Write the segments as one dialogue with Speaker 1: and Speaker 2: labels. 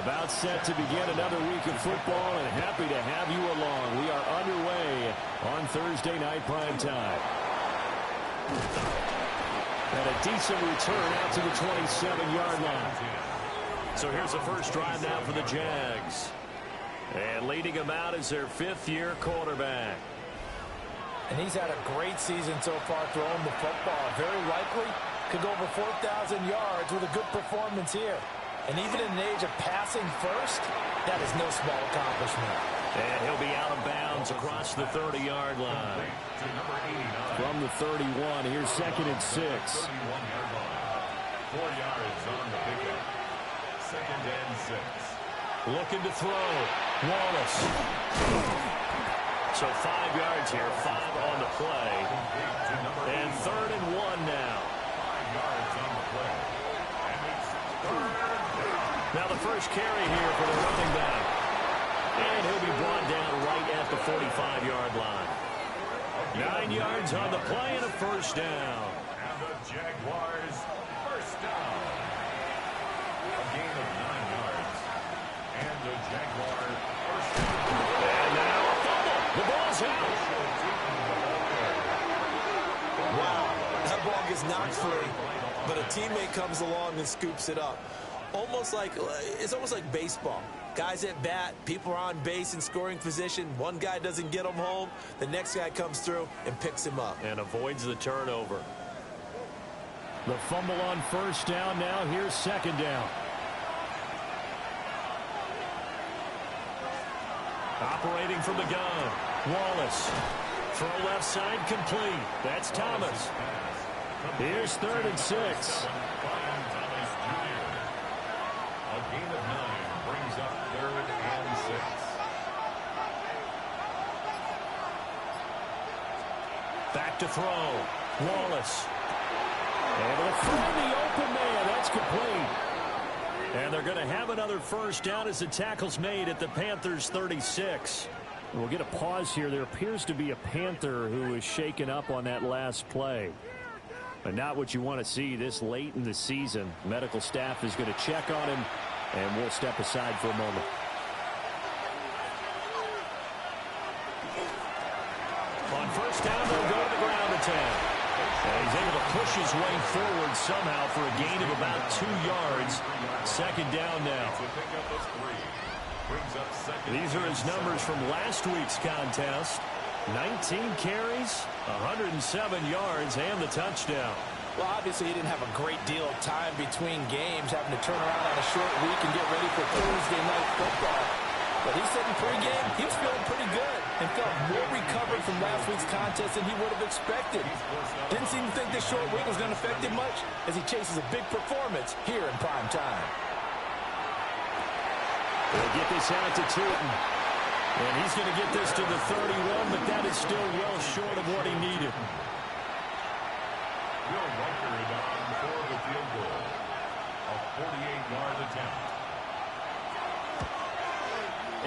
Speaker 1: About set to begin another week of football, and happy to have you along. We are underway on Thursday night prime time. And a decent return out to the 27-yard line. So here's the first drive now for the Jags. And leading them out is their fifth-year quarterback.
Speaker 2: And he's had a great season so far throwing the football. Very likely could go over 4,000 yards with a good performance here. And even in an age of passing first, that is no small accomplishment.
Speaker 1: And he'll be out of bounds across the 30-yard line. From the 31, here's 2nd and 6. 4
Speaker 3: yards on the pickup. 2nd and 6.
Speaker 1: Looking to throw. Wallace. So 5 yards here, 5 on the play. And 3rd and 1 now.
Speaker 3: 5 yards on the play. And it's 3rd.
Speaker 1: Now the first carry here for the running back. And he'll be brought down right at the 45-yard line. 9 yards on the play and a first down.
Speaker 3: And the Jaguars first down. A gain of 9 yards. And the Jaguars first down.
Speaker 1: And now a fumble. The ball's out.
Speaker 4: Wow, that ball gets knocked free, but a teammate comes along and scoops it up. It's almost like baseball. Guys at bat, people are on base in scoring position. One guy doesn't get him home. The next guy comes through and picks him up.
Speaker 1: And avoids the turnover. The fumble on first down now. Here's 2nd down. Operating from the gun. Wallace. Throw left side complete. That's Thomas. Here's 3rd and 6.
Speaker 3: A gain of 9 brings up 3rd and 6.
Speaker 1: Back to throw. Wallace. Able to find the open man. That's complete. And they're going to have another first down as the tackle's made at the Panthers' 36. We'll get a pause here. There appears to be a Panther who is shaken up on that last play. But not what you want to see this late in the season. Medical staff is going to check on him, and we'll step aside for a moment. On first down, they'll go to the ground attack. And he's able to push his way forward somehow for a gain of about 2 yards. 2nd down now. These are his numbers from last week's contest. 19 carries, 107 yards, and the touchdown.
Speaker 2: Well, obviously, he didn't have a great deal of time between games, having to turn around on a short week and get ready for Thursday night football. But he said in pregame he was feeling pretty good and felt more recovered from last week's contest than he would have expected. Didn't seem to think this short week was going to affect him much as he chases a big performance here in prime time.
Speaker 1: They'll get this out to Tootin. And he's going to get this to the 31, but that is still well short of what he needed.
Speaker 3: Will Reichard on for the field goal. A 48-yard attempt.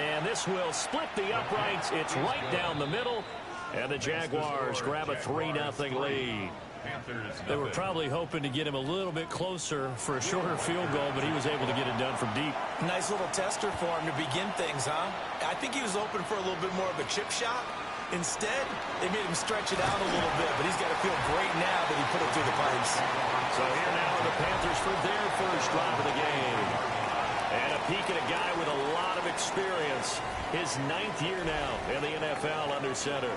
Speaker 1: And this will split the uprights. It's right down the middle. And the Jaguars grab a 3-0 lead. They were probably hoping to get him a little bit closer for a shorter field goal, but he was able to get it done from deep.
Speaker 4: Nice little tester for him to begin things, huh? I think he was open for a little bit more of a chip shot. Instead, they made him stretch it out a little bit, but he's got to feel great now that he put it through the pipes.
Speaker 1: So here now are the Panthers for their first drive of the game. And a peek at a guy with a lot of experience. His 9th year now in the NFL under center.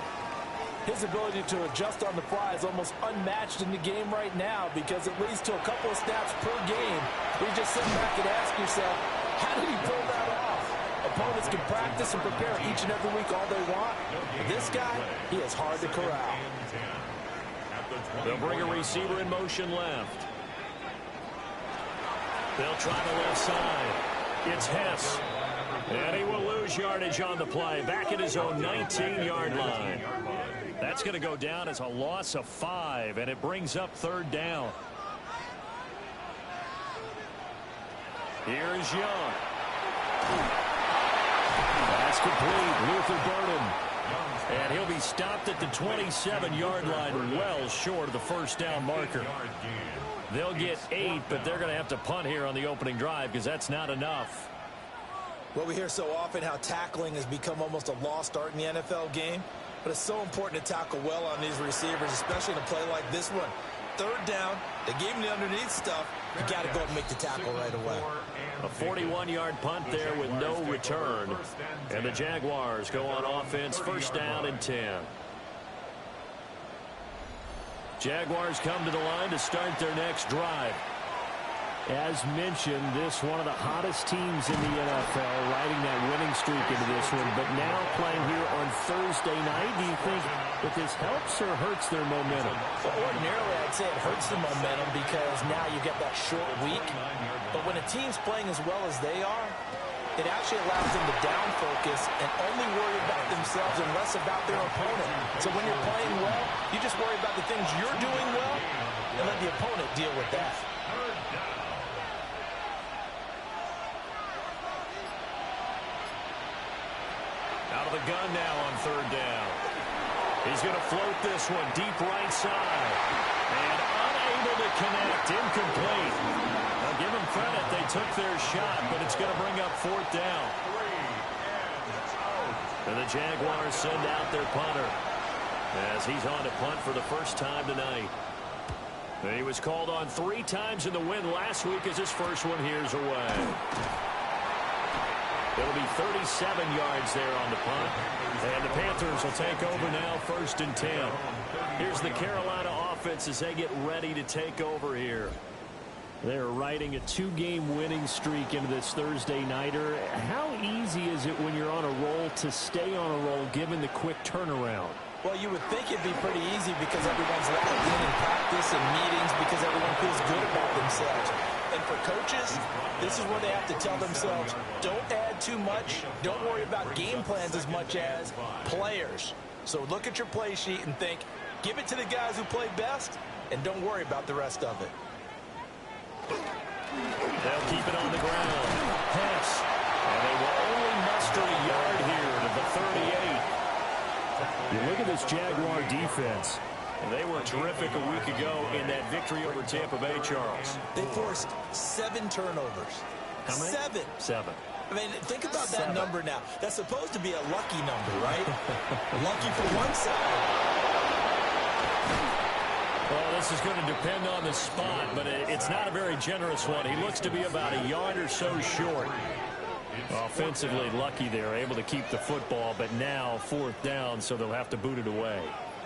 Speaker 2: His ability to adjust on the fly is almost unmatched in the game right now because it leads to a couple of snaps per game. You just sit back and ask yourself, how did he pull that off? Opponents can practice and prepare each and every week all they want. But this guy, he is hard to corral.
Speaker 1: They'll bring a receiver in motion left. They'll try the left side. It's Hess. And he will lose yardage on the play. Back at his own 19-yard line. That's going to go down as a loss of 5, and it brings up 3rd down. Here's Young. Pass complete. Luther Burden. And he'll be stopped at the 27-yard line, well short of the first down marker. They'll get 8, but they're going to have to punt here on the opening drive because that's not enough.
Speaker 4: Well, we hear so often how tackling has become almost a lost art in the NFL game, but it's so important to tackle well on these receivers, especially in a play like this one. Third down, they gave him the underneath stuff. You got to go and make the tackle right away.
Speaker 1: A 41-yard punt there with no return. And the Jaguars go on offense, first down and 10. Jaguars come to the line to start their next drive. As mentioned, this one of the hottest teams in the NFL, riding that winning streak into this one, but now playing here on Thursday night. Do you think that this helps or hurts their momentum?
Speaker 2: Well, ordinarily, I'd say it hurts the momentum because now you get that short week. But when a team's playing as well as they are, it actually allows them to down focus and only worry about themselves and less about their opponent. So when you're playing well, you just worry about the things you're doing well and let the opponent deal with that.
Speaker 1: Out of the gun now on third down. He's going to float this one deep right side. And unable to connect. Incomplete. Now give them credit. They took their shot, but it's going to bring up fourth down. And the Jaguars send out their punter as he's on to punt for the first time tonight. And he was called on 3 times in the win last week as his first one here's away. It'll be 37 yards there on the punt. And the Panthers will take over now, first and 10. Here's the Carolina offense as they get ready to take over here. They're riding a 2-game winning streak into this Thursday nighter. How easy is it when you're on a roll to stay on a roll given the quick turnaround?
Speaker 2: Well, you would think it'd be pretty easy because everyone's locked in practice and meetings because everyone feels good about themselves. And for coaches, this is where they have to tell themselves, don't add too much. Don't worry about game plans as much as players. So look at your play sheet and think, give it to the guys who play best, and don't worry about the rest of it.
Speaker 1: They'll keep it on the ground. Pass. And they will only muster a yard here to the 38. You look at this Jaguar defense. They were terrific a week ago in that victory over Tampa Bay, Charles.
Speaker 4: They forced 7 turnovers.
Speaker 1: How many?
Speaker 4: 7. I mean, think about that
Speaker 2: 7.
Speaker 4: number now. That's supposed to be a lucky number, right? Lucky for one side.
Speaker 1: Well, this is going to depend on the spot, but it's not a very generous one. He looks to be about a yard or so short. Offensively lucky there, able to keep the football, but now fourth down, so they'll have to boot it away.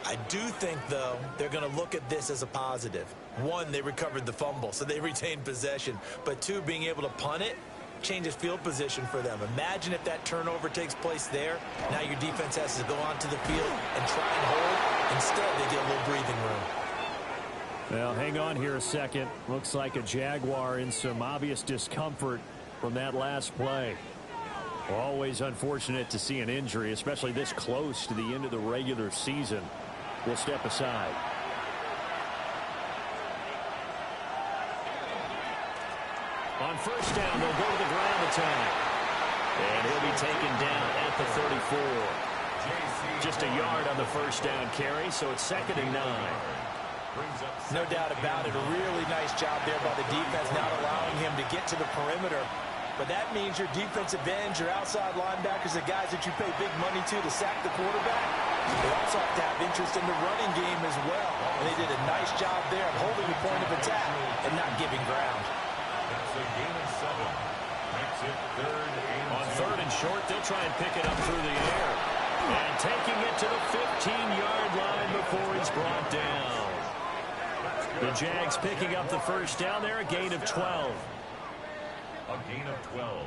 Speaker 4: I do think, though, they're going to look at this as a positive. 1, they recovered the fumble, so they retained possession. But 2, being able to punt it changes field position for them. Imagine if that turnover takes place there. Now your defense has to go onto the field and try and hold. Instead, they get a little breathing room.
Speaker 1: Well, hang on here a second. Looks like a Jaguar in some obvious discomfort from that last play. Always unfortunate to see an injury, especially this close to the end of the regular season. We'll step aside. On first down, they'll go to the ground attack. And he'll be taken down at the 34. Just a yard on the first down carry, so it's 2nd and 9.
Speaker 2: No doubt about it. A really nice job there by the defense, not allowing him to get to the perimeter. But that means your defensive ends, your outside linebackers, the guys that you pay big money to sack the quarterback, they also have to have interest in the running game as well. And they did a nice job there of holding the point of attack and not giving ground.
Speaker 3: That's a gain of 7. Makes it 3rd and
Speaker 1: On 3rd and short, they'll try and pick it up through the air. And taking it to the 15-yard line before he's brought down. The Jags picking up the first down there, a gain of 12.
Speaker 3: A gain of 12.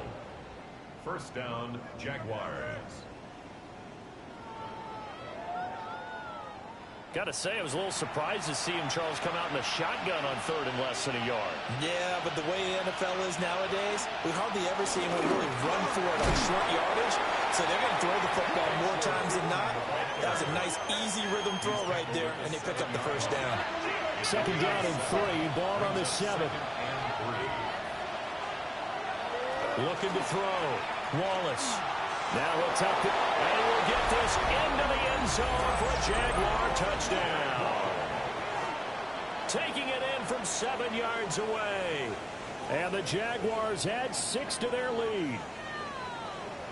Speaker 3: First down, Jaguars.
Speaker 1: Got to say, I was a little surprised to see him, Charles, come out in the shotgun on 3rd and less than a yard.
Speaker 4: Yeah, but the way the NFL is nowadays, we hardly ever see anyone really run for it on short yardage. So they're going to throw the football more times than not. That was a nice, easy rhythm throw right there, and they pick up the first down.
Speaker 1: 2nd down and 3, ball on the 7. Looking to throw. Wallace. Now he'll tuck it, and he will get this into the end zone for a Jaguar touchdown. Taking it in from 7 yards away. And the Jaguars add 6 to their lead.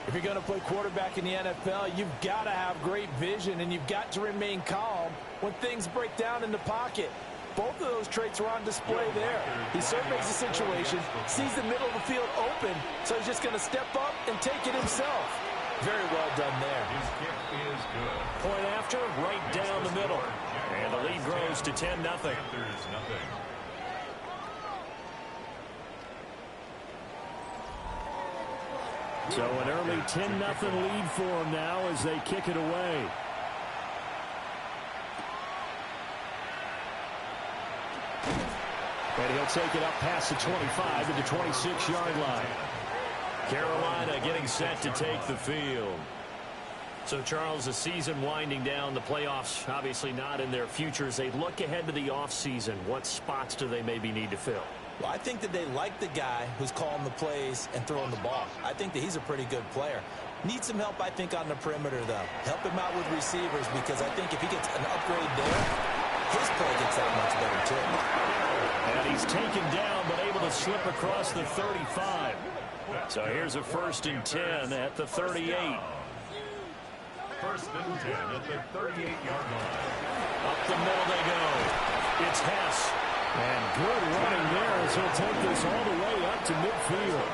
Speaker 2: If you're going to play quarterback in the NFL, you've got to have great vision, and you've got to remain calm when things break down in the pocket. Both of those traits are on display there. He surveys the situation, sees the middle of the field open, so he's just going to step up and take it himself. Very well done there.
Speaker 3: His kick is good.
Speaker 1: Point after, right down the middle. And the lead grows to 10-0.
Speaker 3: Panthers nothing.
Speaker 1: So an early 10-0 lead for them now as they kick it away. And he'll take it up past the 25 to the 26-yard line. Carolina getting set to take the field. So, Charles, the season winding down, the playoffs obviously not in their future. As they look ahead to the offseason, what spots do they maybe need to fill?
Speaker 4: Well, I think that they like the guy who's calling the plays and throwing the ball. I think that he's a pretty good player. Needs some help, I think, on the perimeter, though. Help him out with receivers, because I think if he gets an upgrade there, his play gets that much better, too.
Speaker 1: And he's taken down, but able to slip across the 35. So here's a 1st and 10 at the 38.
Speaker 3: 1st and 10 at the 38-yard line.
Speaker 1: Up the middle they go. It's Hess. And good running there as he'll take this all the way up to midfield.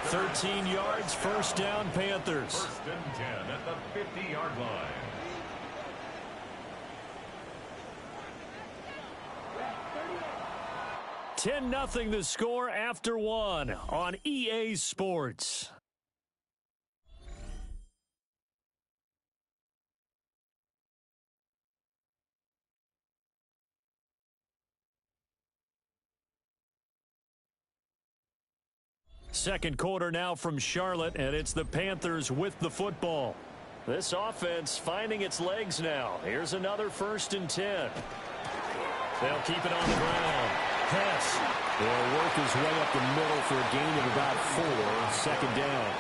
Speaker 1: 13 yards, 1st down, Panthers.
Speaker 3: 1st and 10 at the 50-yard line.
Speaker 1: Ten 10-0 the score after one on EA Sports. Second quarter now from Charlotte, and it's the Panthers with the football. This offense finding its legs now. Here's another 1st and 10. They'll keep it on the ground. Hess will work his way up the middle for a gain of about 4. 2nd down.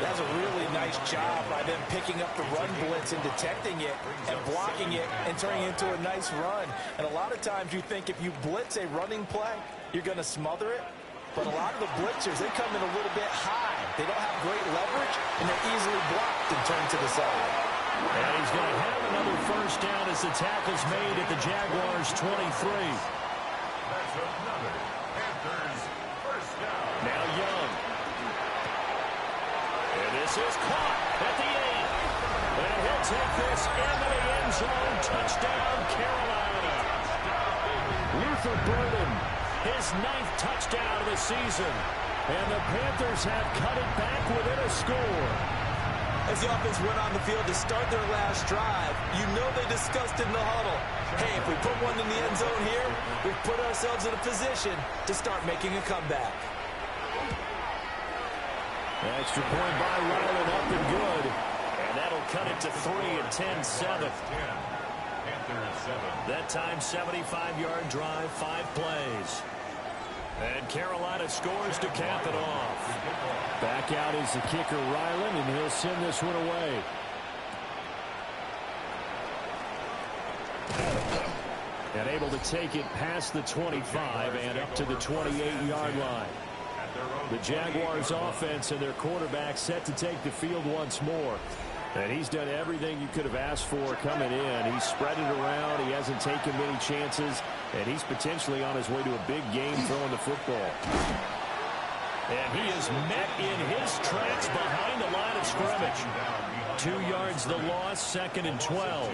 Speaker 2: That's a really nice job by them picking up the run blitz and detecting it and blocking it and turning it into a nice run. And a lot of times you think if you blitz a running play, you're going to smother it. But a lot of the blitzers, they come in a little bit high. They don't have great leverage, and they're easily blocked and turned to the side.
Speaker 1: And he's going to have another 1st down as the tackle's made at the Jaguars' 23.
Speaker 3: That's another Panthers 1st down.
Speaker 1: Now Young. And this is caught at the 8. And he'll take this into the end zone. Touchdown, Carolina. Luther Burden, his 9th touchdown of the season. And the Panthers have cut it back within a score.
Speaker 4: As the offense went on the field to start their last drive, you know they discussed in the huddle, hey, if we put one in the end zone here, we've put ourselves in a position to start making a comeback.
Speaker 1: Extra point by Ryland, up and good. And that'll cut it to 3 and 10-7.
Speaker 3: Panthers 7.
Speaker 1: That time, 75-yard drive, 5 plays. And Carolina scores to cap it off. Back out is the kicker, Ryland, and he'll send this one away. And able to take it past the 25 and up to the 28-yard line. The Jaguars offense and their quarterback set to take the field once more. And he's done everything you could have asked for coming in. He's spread it around. He hasn't taken many chances. And he's potentially on his way to a big game throwing the football. And he is met in his tracks behind the line of scrimmage. 2 yards the loss, 2nd and 12.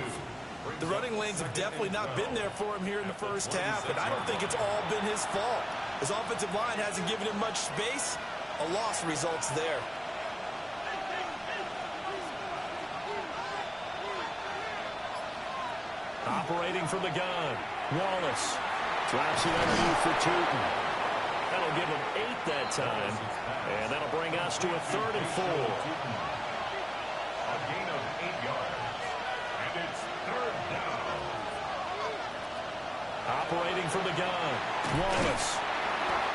Speaker 4: The running lanes have definitely not been there for him here in the first half, and I don't think it's all been his fault. His offensive line hasn't given him much space. A loss results there.
Speaker 1: Operating from the gun, Wallace drops it underneath for Tootin. That'll give him 8 that time, and that'll bring us to a 3rd and 4.
Speaker 3: A gain of 8 yards, and it's 3rd down.
Speaker 1: Operating from the gun, Wallace.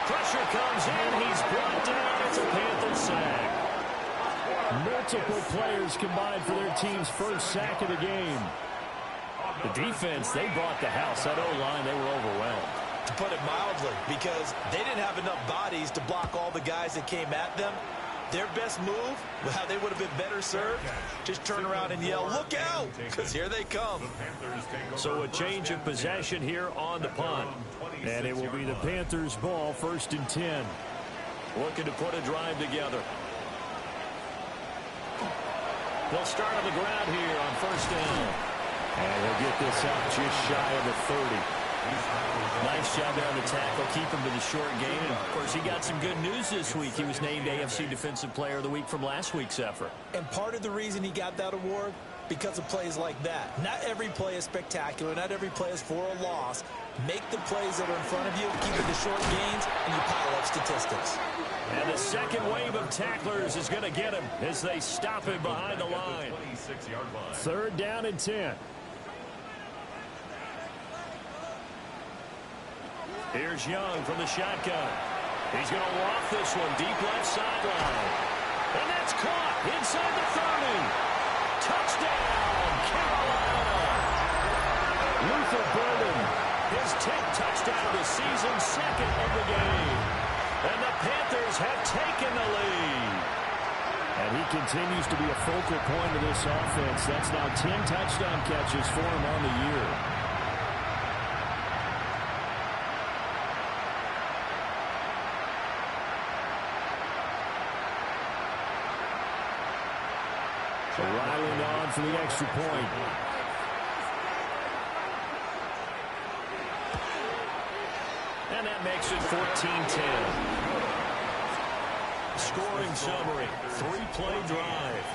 Speaker 1: Pressure comes in, he's brought down. It's a Panther sack. Multiple players combined for their team's first sack of the game. The defense, they brought the house. That O-line, they were overwhelmed.
Speaker 4: To put it mildly, because they didn't have enough bodies to block all the guys that came at them. Their best move, well, they would have been better served. Just turn around and yell, "Look out!" because here they come.
Speaker 1: So a change of possession here on the punt. And it will be the Panthers' ball, 1st and 10. Looking to put a drive together. They'll start on the ground here on 1st down. And he'll get this up just shy of the 30. Nice job there on the tackle. Keep him to the short game. And, of course, he got some good news this week. He was named AFC Defensive Player of the Week from last week's effort.
Speaker 4: And part of the reason he got that award, because of plays like that. Not every play is spectacular. Not every play is for a loss. Make the plays that are in front of you, keep it to short gains, and you pile up statistics.
Speaker 1: And the second wave of tacklers is going to get him as they stop him behind the line. 3rd down and 10. Here's Young from the shotgun. He's going to walk this one deep left sideline. And that's caught inside the 30. Touchdown, Carolina. Luther Burden, his 10th touchdown of the season, 2nd of the game. And the Panthers have taken the lead. And he continues to be a focal point of this offense. That's now 10 touchdown catches for him on the year. So Ryland on for the extra point. And that makes it 14-10. Scoring summary, 3-play drive.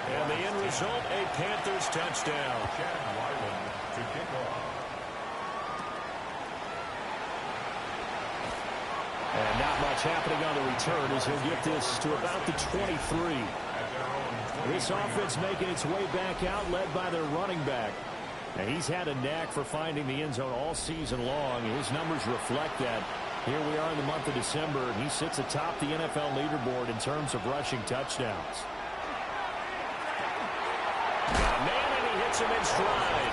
Speaker 1: And the end result, a Panthers touchdown. And not much happening on the return as he'll get this to about the 23. This offense making its way back out, led by their running back. Now, he's had a knack for finding the end zone all season long. His numbers reflect that. Here we are in the month of December, and he sits atop the NFL leaderboard in terms of rushing touchdowns. Got a man, and he hits him in stride.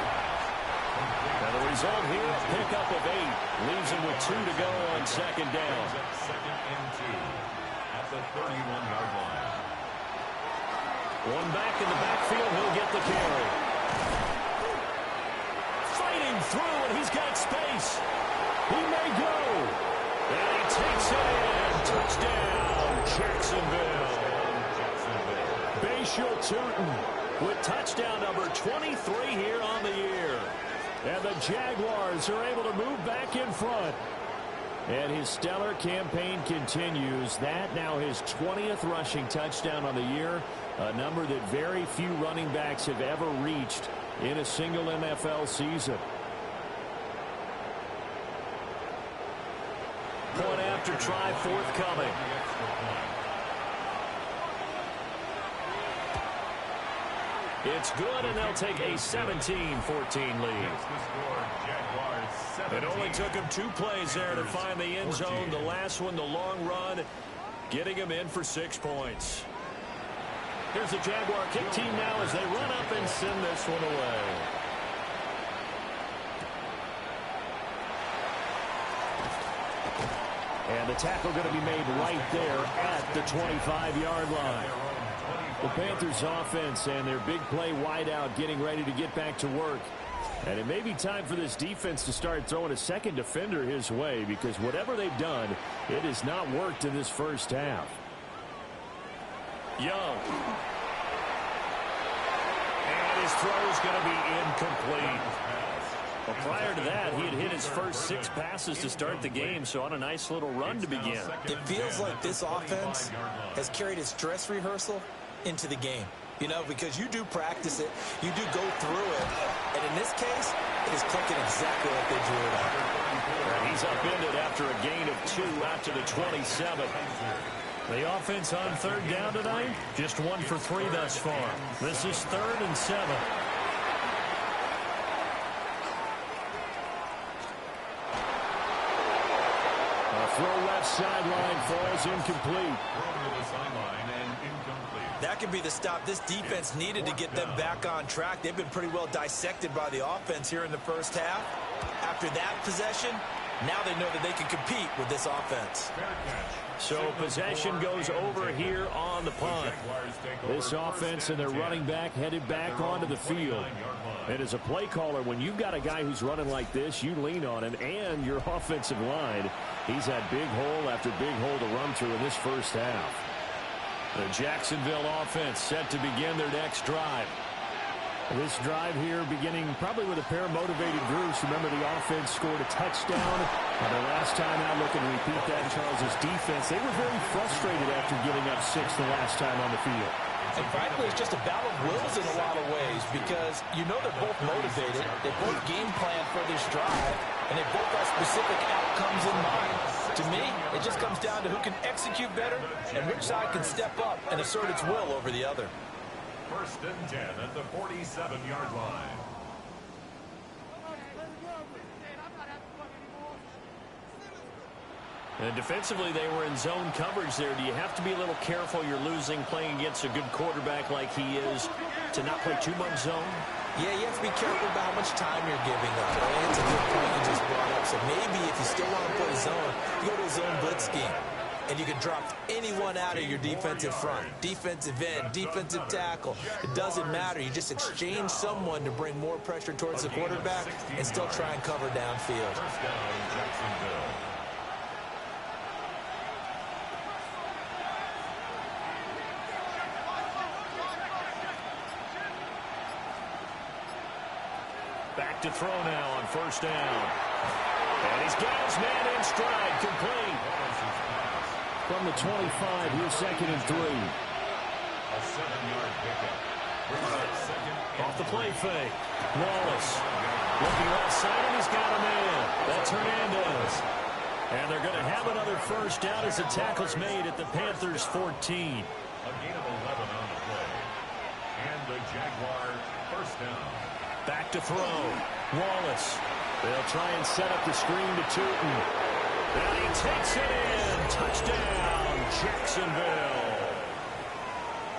Speaker 1: Now, the result here, a pickup of 8. Leaves him with 2 to go on 2nd down.
Speaker 3: 2nd and 2 at the 31-yard line.
Speaker 1: One back in the backfield, he'll get the carry. Fighting through, and he's got space. He may go. And he takes it in. Touchdown, Jacksonville. Bashal Tutin with touchdown number 23 here on the year. And the Jaguars are able to move back in front. And his stellar campaign continues. That now his 20th rushing touchdown on the year, a number that very few running backs have ever reached in a single NFL season. Point after try forthcoming. It's good, and they'll take a 17-14 lead. It only took him 2 plays there to find the end zone. The last one, the long run, getting him in for 6 points. Here's the Jaguar kick team now as they run up and send this one away. And the tackle going to be made right there at the 25-yard line. The Panthers offense and their big play wideout getting ready to get back to work. And it may be time for this defense to start throwing a second defender his way, because whatever they've done, it has not worked in this first half. Young. And his throw is going to be incomplete. Well, prior to that, he had hit his first 6 passes to start the game, so on a nice little run to begin.
Speaker 4: It feels like this offense has carried its dress rehearsal into the game. You know, because you do practice it, you do go through it, and in this case, it is clicking exactly like they drew it up.
Speaker 1: And he's upended after a gain of 2 after the 27. The offense on 3rd down tonight, just 1 for 3 thus far. This is 3rd and 7. A throw left sideline falls incomplete.
Speaker 4: That could be the stop this defense needed to get them back on track. They've been pretty well dissected by the offense here in the first half. After that possession, now they know that they can compete with this offense.
Speaker 3: Fair catch.
Speaker 1: So possession goes over here on the punt. This offense and their running back headed back onto the field. And as a play caller, when you've got a guy who's running like this, you lean on him and your offensive line. He's had big hole after big hole to run through in this first half. The Jacksonville offense set to begin their next drive. This drive here beginning probably with a pair of motivated groups. Remember, the offense scored a touchdown. And the last time out, looking to repeat that, Charles' defense, they were very frustrated after giving up 6 the last time on the field.
Speaker 2: And frankly, it's just a battle of wills in a lot of ways because you know they're both motivated. They both game plan for this drive, and they both have specific outcomes in mind. To me, it just comes down to who can execute better and which side can step up and assert its will over the other.
Speaker 3: 1st and 10 at the 47-yard line.
Speaker 1: And defensively, they were in zone coverage there. Do you have to be a little careful you're losing playing against a good quarterback like he is to not play too much zone?
Speaker 4: Yeah, you have to be careful about how much time you're giving up. Right? It's a good point you just brought up. So maybe if you still want to play zone, you go to a zone blitz scheme. And you can drop anyone out of your defensive front. Defensive end, defensive tackle. It doesn't matter. You just exchange someone to bring more pressure towards the quarterback and still try and cover downfield.
Speaker 3: 1st down, Jacksonville.
Speaker 1: Back to throw now on 1st down. And he's got his man in stride, complete. From the 25, here's 2nd and 3.
Speaker 3: A 7-yard pickup.
Speaker 1: Off the play fake. Wallace looking left side, and he's got a man. That's Hernandez. And they're going to have another 1st down as the tackle's made at the Panthers' 14.
Speaker 3: A gain of 11 on the play. And the Jaguar 1st down.
Speaker 1: Back to throw. Wallace. They'll try and set up the screen to Tootin. And he takes it in. Touchdown, Jacksonville.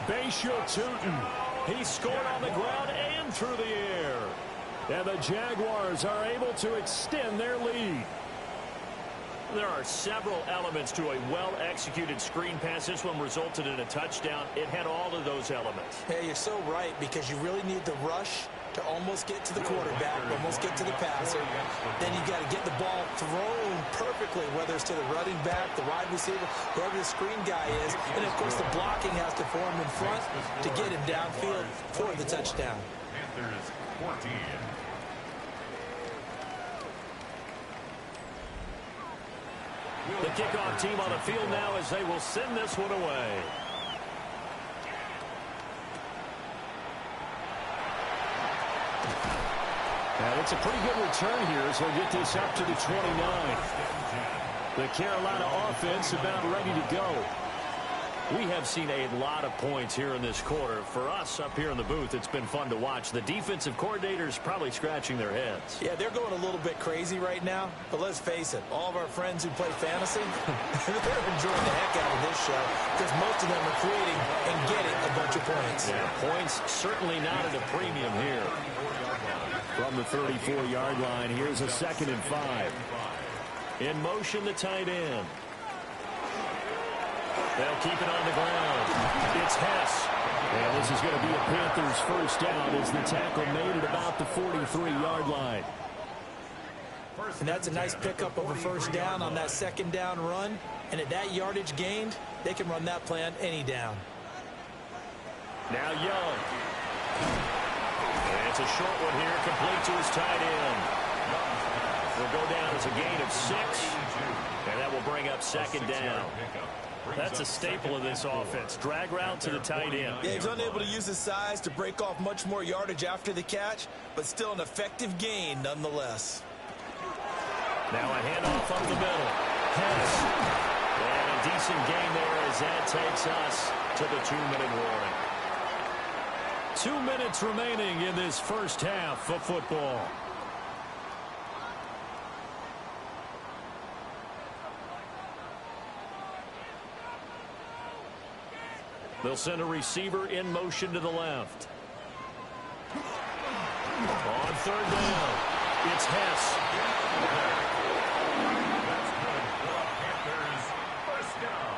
Speaker 1: Bayshore Tootin. He scored on the ground and through the air. And the Jaguars are able to extend their lead. There are several elements to a well-executed screen pass. This one resulted in a touchdown. It had all of those elements.
Speaker 4: Yeah, you're so right, because you really need the rush to almost get to the quarterback, almost get to the passer. Then you got to get the ball thrown perfectly, whether it's to the running back, the wide receiver, whoever the screen guy is. And, of course, the blocking has to form in front to get him downfield for the touchdown.
Speaker 3: Panthers 14.
Speaker 1: The kickoff team on the field now as they will send this one away. And it's a pretty good return here as they'll get this up to the 29. The Carolina offense about ready to go. We have seen a lot of points here in this quarter. For us up here in the booth, it's been fun to watch. The defensive coordinators probably scratching their heads.
Speaker 4: Yeah, they're going a little bit crazy right now. But let's face it, all of our friends who play fantasy, they're enjoying the heck out of this show because most of them are creating and getting a bunch of points.
Speaker 1: Yeah, points certainly not at a premium here. From the 34-yard line, here's a 2nd and 5. In motion, the tight end. They'll keep it on the ground. It's Hess. And this is going to be a Panthers 1st down as the tackle made at about the 43-yard line.
Speaker 4: And that's a nice pickup of a 1st down on that 2nd down run. And at that yardage gained, they can run that play on any down.
Speaker 1: Now Young. And it's a short one here, complete to his tight end. Will go down as a gain of 6. And that will bring up 2nd down. That's a staple of this offense. Drag route to the tight end.
Speaker 4: Yeah, he's unable to use his size to break off much more yardage after the catch, but still an effective gain nonetheless.
Speaker 1: Now a handoff up the middle. Hess. And a decent gain there as that takes us to the 2-minute warning. 2 minutes remaining in this first half of football. They'll send a receiver in motion to the left. On 3rd down, it's Hess.
Speaker 3: That's good for Panthers 1st down.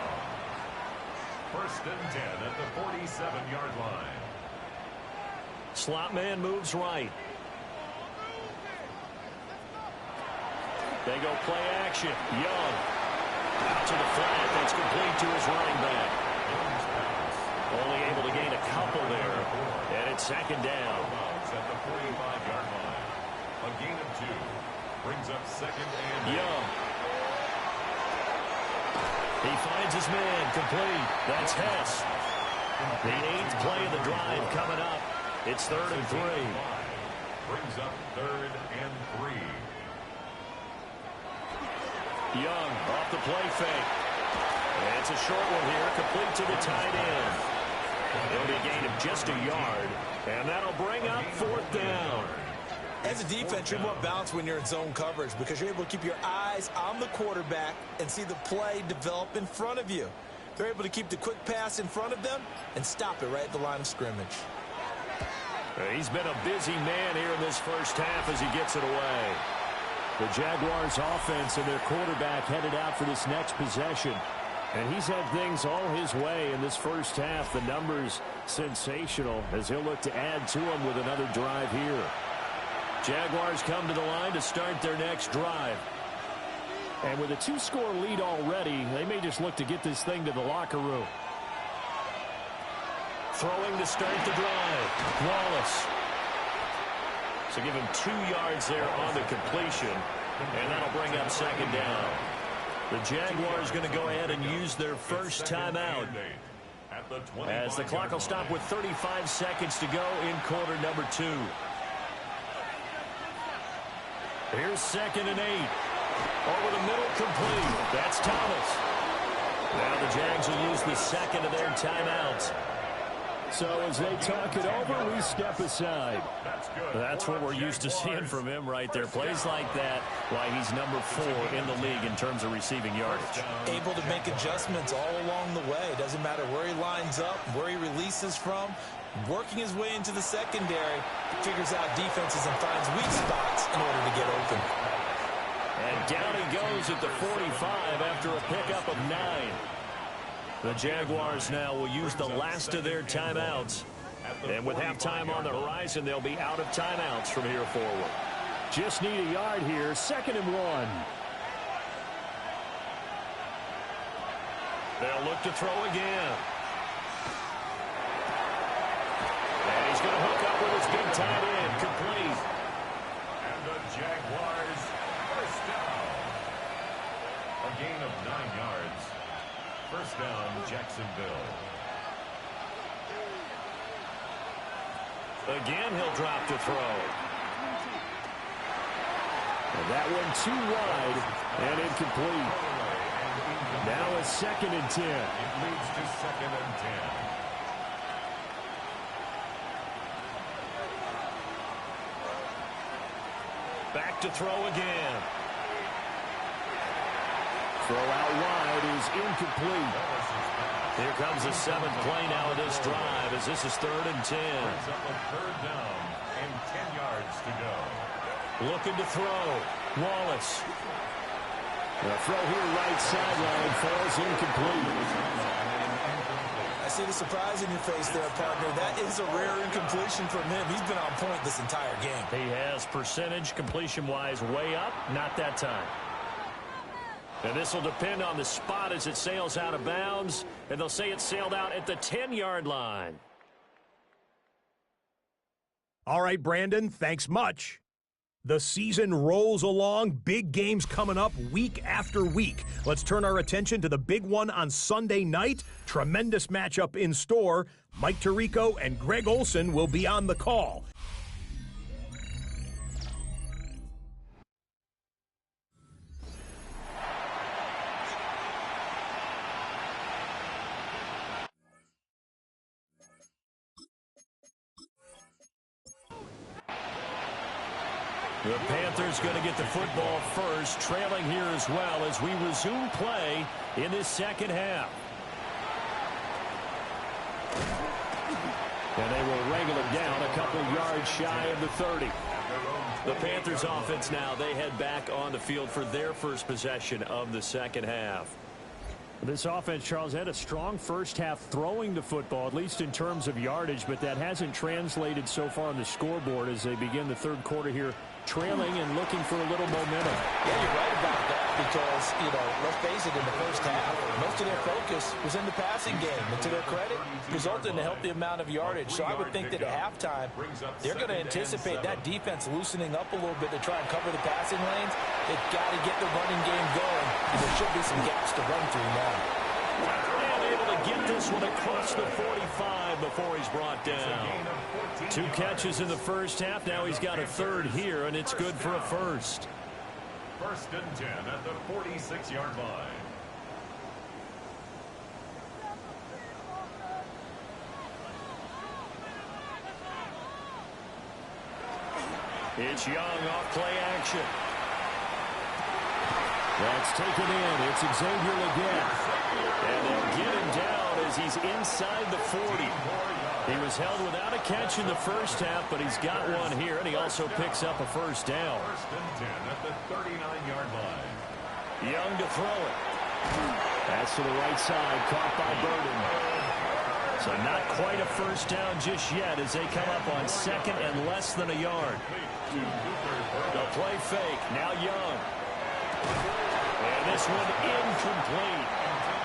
Speaker 3: First and 10 at the 47-yard line.
Speaker 1: Slot man moves right. They go play action. Young. Out to the flat. That's complete to his running back. Only able to gain a couple there. And it's second down.
Speaker 3: At the 45-yard line. A gain of 2. Brings up second and
Speaker 1: Young. He finds his man. Complete. That's Hess. The 8th play of the drive coming up. It's 3rd and 3.
Speaker 3: Brings up 3rd and 3.
Speaker 1: Young off the play fake. And it's a short one here, complete to the tight end. It'll be a gain of just a yard, and that'll bring up 4th down.
Speaker 4: As a defense, you're more balanced when you're in zone coverage because you're able to keep your eyes on the quarterback and see the play develop in front of you. They're able to keep the quick pass in front of them and stop it right at the line of scrimmage.
Speaker 1: He's been a busy man here in this first half as he gets it away. The Jaguars offense and their quarterback headed out for this next possession. And he's had things all his way in this first half. The numbers sensational as he'll look to add to them with another drive here. Jaguars come to the line to start their next drive. And with a 2-score lead already, they may just look to get this thing to the locker room. Throwing to start the drive. Wallace. So give him 2 yards there on the completion, and that'll bring up second down. The Jaguars going to go ahead and use their first timeout as the clock will stop with 35 seconds to go in quarter number 2. Here's 2nd and 8. Over the middle, complete. That's Thomas. Now the Jags will use the second of their timeouts. So as they talk it over, we step aside. That's what we're used to seeing from him right there. Plays like that, why he's number 4 in the league in terms of receiving yardage.
Speaker 4: Able to make adjustments all along the way. Doesn't matter where he lines up, where he releases from. Working his way into the secondary, figures out defenses and finds weak spots in order to get open.
Speaker 1: And down he goes at the 45 after a pickup of 9. The Jaguars now will use the last of their timeouts. And with halftime on the horizon, they'll be out of timeouts from here forward. Just need a yard here, 2nd and 1. They'll look to throw again. And he's going to hook up with his big tight end, complete.
Speaker 3: And the Jaguars first down. A gain of 9 yards. First down, Jacksonville.
Speaker 1: Again, he'll drop to throw. And that one too wide and incomplete. Now a 2nd and 10.
Speaker 3: It leads to 2nd and 10.
Speaker 1: Back to throw again. Throw out wide is incomplete. Here comes the 7th play now of this drive as this is 3rd and 10.
Speaker 3: Brings up a 3rd down and 10 yards to go.
Speaker 1: Looking to throw. Wallace. The throw here right sideline falls incomplete.
Speaker 4: I see the surprise in your face there, partner. That is a rare incompletion from him. He's been on point this entire game.
Speaker 1: He has percentage completion-wise way up. Not that time. And this will depend on the spot as it sails out of bounds. And they'll say it sailed out at the 10-yard line.
Speaker 5: All right, Brandon, thanks much. The season rolls along, big games coming up week after week. Let's turn our attention to the big one on Sunday night. Tremendous matchup in store. Mike Tirico and Greg Olsen will be on the call.
Speaker 1: The Panthers going to get the football first, trailing here as well as we resume play in this second half. And they will wrangle it down a couple yards shy of the 30. The Panthers offense now, they head back on the field for their first possession of the second half. This offense, Charles, had a strong first half throwing the football, at least in terms of yardage, but that hasn't translated so far on the scoreboard as they begin the third quarter here, trailing and looking for a little momentum.
Speaker 2: Yeah, you're right about that because, let's face it, in the first half, most of their focus was in the passing game. And to their credit, resulted in a healthy amount of yardage. So I would think that at halftime, they're going to anticipate that defense loosening up a little bit to try and cover the passing lanes. They've got to get the running game going, and there should be some gaps to run through now.
Speaker 1: And able to get this one across the 45 before he's brought down. 2 catches in the first half. Now he's got a third here, and it's good for a first.
Speaker 3: 1st and 10 at the 46-yard line.
Speaker 1: It's Young off play action. That's taken in. It's Xavier Legette. And they'll get him down as he's inside the 40. He was held without a catch in the first half, but he's got one here, and he also picks up a first down.
Speaker 3: 1st and 10 at the 39-yard line.
Speaker 1: Young to throw it. Pass to the right side, caught by Burden. So not quite a first down just yet as they come up on 2nd and less than a yard. The play fake, now Young. And this one incomplete.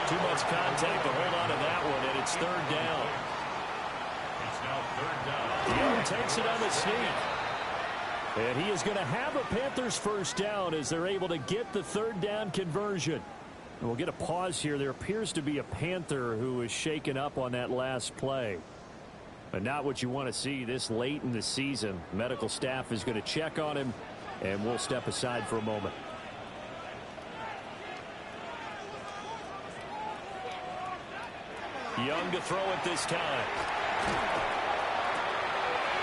Speaker 1: Too much contact to hold on to that one, and it's 3rd down.
Speaker 3: It's now 3rd down.
Speaker 1: Young takes it on the sneak. And he is going to have a Panthers first down as they're able to get the 3rd down conversion. And we'll get a pause here. There appears to be a Panther who is shaken up on that last play. But not what you want to see this late in the season. Medical staff is going to check on him, and we'll step aside for a moment. Young to throw it this time.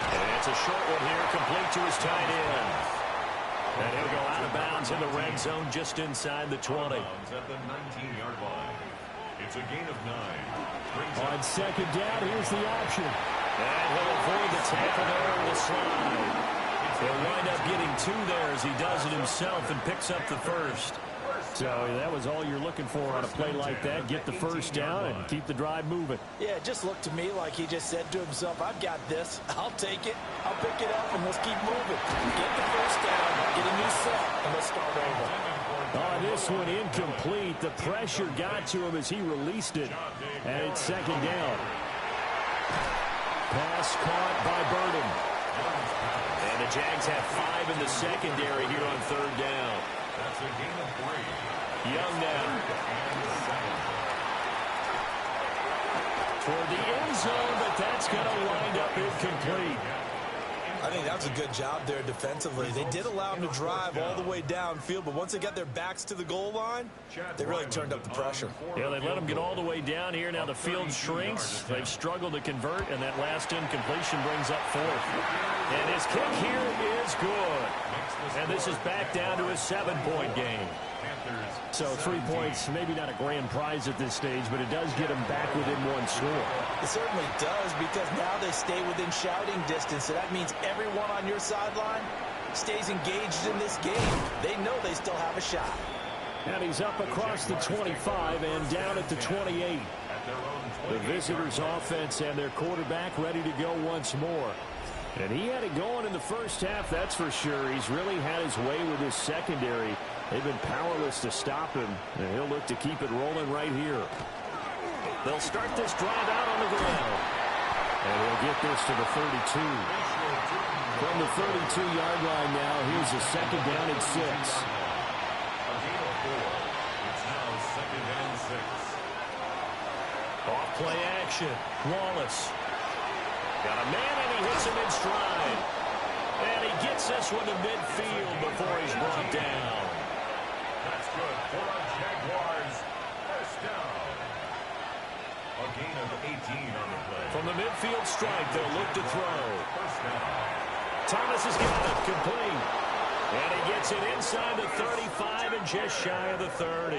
Speaker 1: And it's a short one here, complete to his tight end. And he'll go out of bounds in the red zone just inside the 20.
Speaker 3: At the 19-yard line. It's a gain of 9.
Speaker 1: On 2nd down, here's the option. And he'll avoid the tackle there on the slide. He'll wind up getting 2 there as he does it himself and picks up the first. So that was all you're looking for on a play like that. Get the first down and keep the drive moving.
Speaker 2: Yeah, it just looked to me like he just said to himself, I've got this. I'll take it. I'll pick it up, and let's keep moving. Get the first down, get a new set, and let's start over.
Speaker 1: Oh, this one incomplete. The pressure got to him as he released it. And it's 2nd down. Pass caught by Burden. And the Jags have 5 in the secondary here on 3rd down.
Speaker 3: That's a gain of 3.
Speaker 1: Young now. Toward the end zone, but that's going to wind up incomplete.
Speaker 4: I think that was a good job there defensively. They did allow him to drive all the way downfield, but once they got their backs to the goal line, they really turned up the pressure.
Speaker 1: Yeah, they let him get all the way down here. Now the field shrinks. They've struggled to convert, and that last incompletion brings up 4th. And his kick here is good. And this is back down to a 7-point game. So 3 points, maybe not a grand prize at this stage, but it does get them back within 1 score.
Speaker 2: It certainly does, because now they stay within shouting distance. So that means everyone on your sideline stays engaged in this game. They know they still have a shot.
Speaker 1: And he's up across the 25 and down at the 28. The visitors' offense and their quarterback ready to go once more. And he had it going in the first half, that's for sure. He's really had his way with his secondary. They've been powerless to stop him, and he'll look to keep it rolling right here. They'll start this drive out on the ground. And he'll get this to the 32. From the 32-yard line now, here's a 2nd down and 6.
Speaker 3: A gain of 4. It's now 2nd and 6.
Speaker 1: Off play action. Wallace. Got a man, and he hits him in stride. And he gets this one to midfield before he's brought down.
Speaker 3: That's good for a Jaguars first down. A gain of 18 on the play.
Speaker 1: From the midfield strike, they'll look to throw.
Speaker 3: First down.
Speaker 1: Thomas has got it complete. And he gets it inside the 35 and just shy of the 30.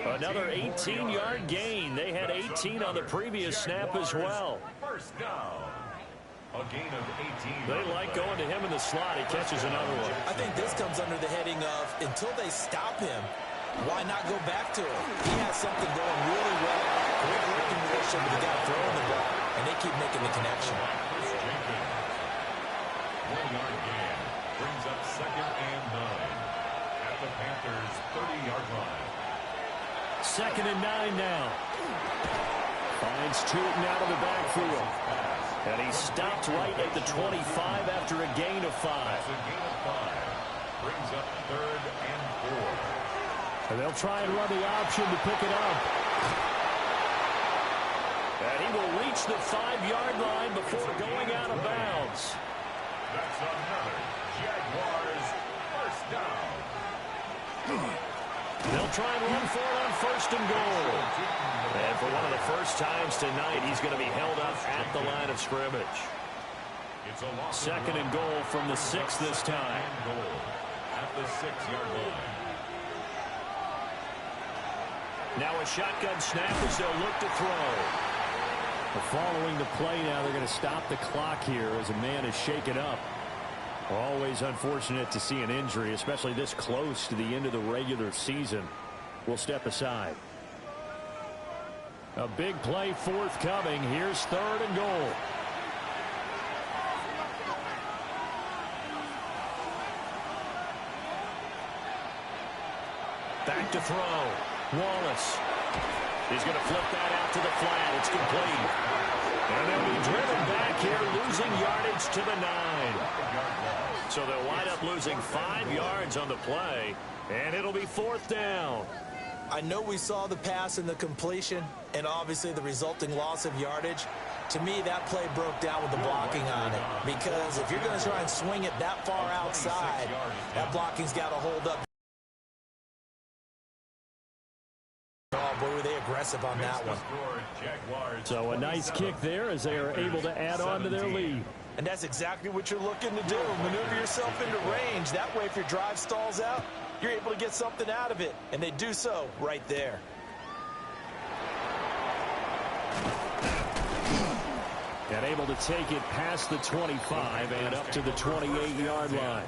Speaker 1: Another 18-yard gain. They had 18 on the previous snap as well.
Speaker 3: First down. A gain of 18.
Speaker 1: They like going to him in the slot. He catches another one.
Speaker 4: I think this comes under the heading of, until they stop him, Why not go back to it? He has something going really well. Great working relationship with the guy throwing the ball, and they keep making the connection.
Speaker 3: 1-yard gain brings up 2nd and 9 at the Panthers' 30-yard line.
Speaker 1: 2nd and 9 now. Finds Tootin out of the backfield. And he stopped right at the 25 after a gain of 5.
Speaker 3: That's a gain of 5. Brings up 3rd and 4.
Speaker 1: And they'll try and run the option to pick it up. And he will reach the 5-yard line before going out of bounds.
Speaker 3: That's another Jaguars first down.
Speaker 1: They'll try and run for it on 1st and goal. And for one of the first times tonight, he's going to be held up at the line of scrimmage.
Speaker 3: It's a loss.
Speaker 1: 2nd and goal from the 6 this time.
Speaker 3: Goal at the 6-yard line.
Speaker 1: Now a shotgun snap as they'll look to throw. Following the play now, they're going to stop the clock here as a man is shaken up. Always unfortunate to see an injury, especially this close to the end of the regular season. We'll step aside. A big play forthcoming. Here's 3rd and goal. Back to throw. Wallace. He's going to flip that out to the flat. It's complete. And they'll be driven back here, losing yardage to the 9. So they'll wind up losing 5 yards on the play, and it'll be 4th down.
Speaker 4: I know we saw the pass and the completion, and obviously the resulting loss of yardage. To me, that play broke down with the blocking on it. Because if you're going to try and swing it that far outside, that blocking's got to hold up. Oh, boy, were they aggressive on that one.
Speaker 1: So a nice kick there as they are able to add on to their lead.
Speaker 4: And that's exactly what you're looking to do. Maneuver yourself into range. That way, if your drive stalls out, you're able to get something out of it. And they do so right there.
Speaker 1: And able to take it past the 25 and up to the 28-yard line.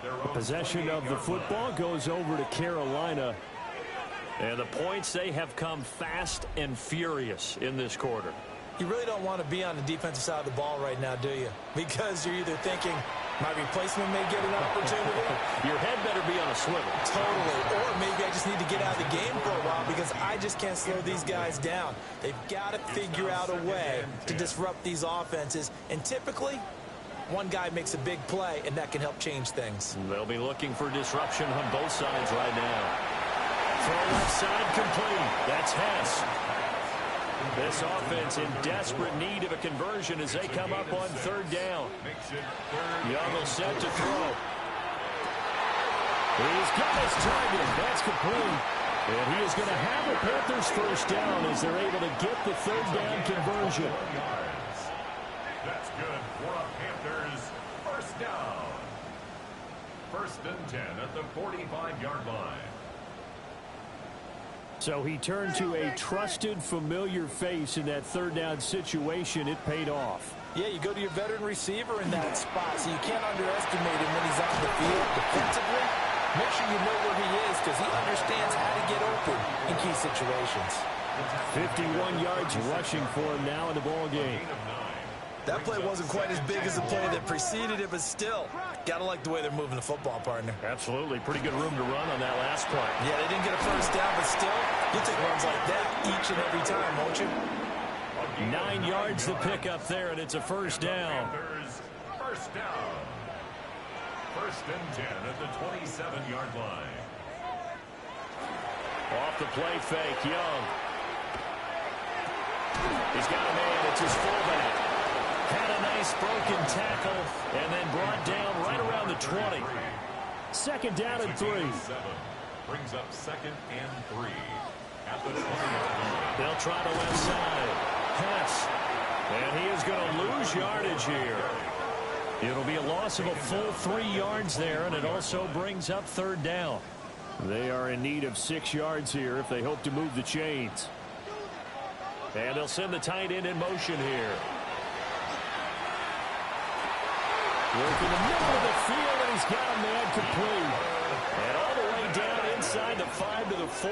Speaker 1: The possession of the football goes over to Carolina. And the points, they have come fast and furious in this quarter.
Speaker 4: You really don't want to be on the defensive side of the ball right now, do you? Because you're either thinking, my replacement may get an opportunity.
Speaker 1: Your head better be on a swivel.
Speaker 4: Totally. Or maybe I just need to get out of the game for a while because I just can't slow these guys down. They've got to figure out a way to disrupt these offenses. And typically, one guy makes a big play, and that can help change things.
Speaker 1: They'll be looking for disruption on both sides right now. Throw left side complete. That's Hess. This offense in desperate need of a conversion as they come up on 3rd down. Young will set to throw. He's got his target. That's complete. And he is going to have a Panthers first down as they're able to get the 3rd down conversion.
Speaker 3: That's good for a Panthers first down. 1st and 10 at the 45-yard line.
Speaker 1: So he turned to a trusted, familiar face in that 3rd down situation. It paid off.
Speaker 4: Yeah, you go to your veteran receiver in that spot, so you can't underestimate him when he's on the field defensively. Make sure you know where he is because he understands how to get open in key situations.
Speaker 1: 51 yards rushing for him now in the ball game.
Speaker 4: That play wasn't quite as big as the play that preceded it, but still, gotta like the way they're moving the football, partner.
Speaker 1: Absolutely. Pretty good room to run on that last play.
Speaker 4: Yeah, they didn't get a first down, but still, you'll take runs like that each and every time, won't you?
Speaker 1: 9 yards to pick up there, and it's a first down.
Speaker 3: First down. 1st and 10 at the 27-yard line.
Speaker 1: Off the play fake, Young. He's got a man. It's his fullback. Had a nice broken tackle and then brought down right around the 20. 2nd down and 3.
Speaker 3: Brings up 2nd and 3 at the 20-yard line.
Speaker 1: They'll try the left side. Hess. And he is going to lose yardage here. It'll be a loss of a full 3 yards there, and it also brings up 3rd down. They are in need of 6 yards here if they hope to move the chains. And they'll send the tight end in motion here. Working the middle of the field, and he's got a man complete. And all the way down inside the 5 to the 4.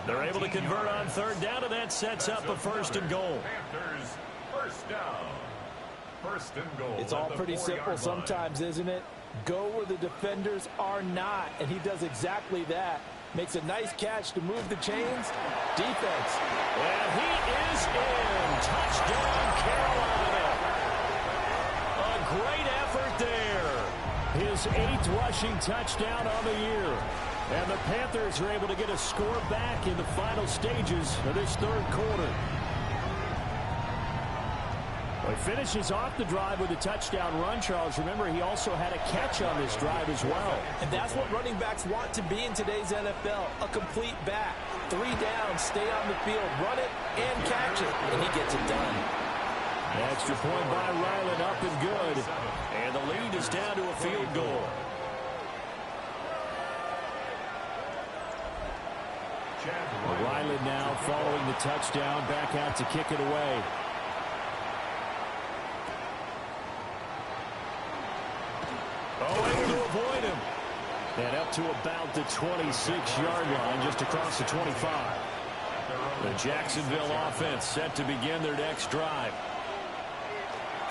Speaker 1: They're able to convert on third down, and that sets up a first and goal.
Speaker 3: Panthers, first down. First and goal.
Speaker 2: It's all pretty simple sometimes, isn't it? Go where the defenders are not, and he does exactly that. Makes a nice catch to move the chains. Defense.
Speaker 1: And he is in. Touchdown, Carolina. A great effort there. His 8th rushing touchdown on the year. And the Panthers are able to get a score back in the final stages of this third quarter. Well, he finishes off the drive with a touchdown run, Charles. Remember, he also had a catch on this drive as well.
Speaker 2: And that's what running backs want to be in today's NFL, a complete back. 3 down, stay on the field, run it, and catch it. And he gets it done.
Speaker 1: Extra point by Ryland, up and good. And the lead is down to a field goal. Ryland now following the touchdown, back out to kick it away. Oh, able to avoid him. And up to about the 26-yard line, just across the 25. The Jacksonville offense set to begin their next drive.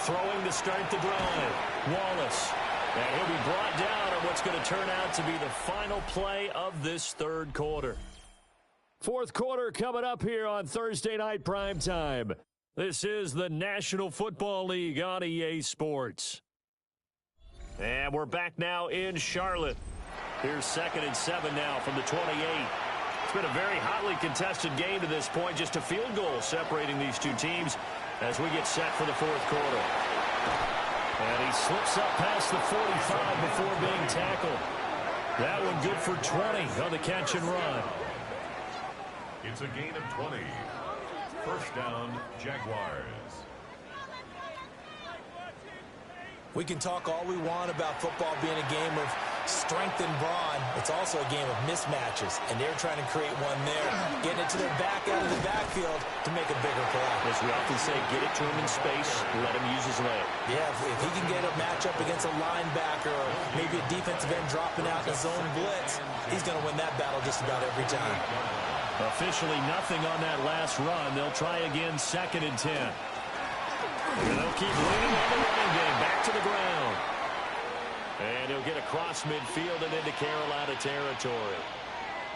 Speaker 1: Throwing to start the drive. Wallace. And he'll be brought down on what's going to turn out to be the final play of this third quarter. Fourth quarter coming up here on Thursday Night Primetime. This is the National Football League on EA Sports. And we're back now in Charlotte. Here's 2nd and 7 now from the 28. It's been a very hotly contested game to this point. Just a field goal separating these two teams as we get set for the fourth quarter. And he slips up past the 45 before being tackled. That one good for 20 on the catch and run.
Speaker 3: It's a gain of 20. First down, Jaguars.
Speaker 4: We can talk all we want about football being a game of strength and brawn. It's also a game of mismatches, and they're trying to create one there, getting it to their back out of the backfield to make a bigger play.
Speaker 1: As we often say, get it to him in space, let him use his leg.
Speaker 4: Yeah, if he can get a matchup against a linebacker or maybe a defensive end dropping out in a zone blitz, he's going to win that battle just about every time.
Speaker 1: Officially nothing on that last run. They'll try again, 2nd and 10. And they'll keep leaning on the running game. Back to the ground. And he'll get across midfield and into Carolina territory.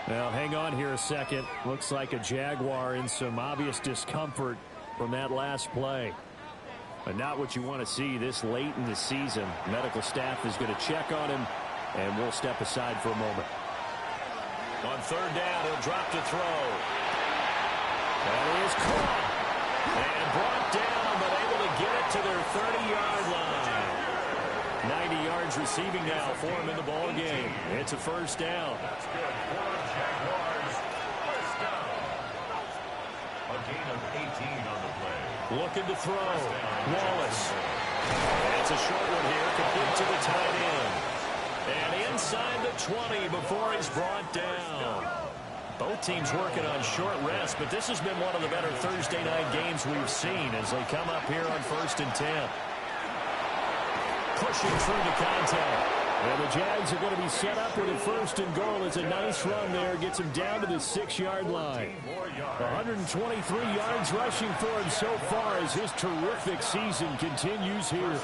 Speaker 1: Now, hang on here a second. Looks like a Jaguar in some obvious discomfort from that last play. But not what you want to see this late in the season. Medical staff is going to check on him, and we'll step aside for a moment. On third down, he'll drop to throw. And he is caught. And brought down, but able to get it to their 30-yard line. 90 yards receiving now for him in the ball game. It's a first down.
Speaker 3: That's good for the Jaguars. First down. A gain of 18 on the play.
Speaker 1: Looking to throw. Wallace. And it's a short one here, complete to the tight end. And inside the 20 before he's brought down. Both teams working on short rest, but this has been one of the better Thursday night games we've seen as they come up here on 1st and 10. Pushing through the contact. And the Jags are going to be set up with a 1st and goal. It's a nice run there. Gets him down to the 6-yard line. 123 yards rushing for him so far as his terrific season continues here.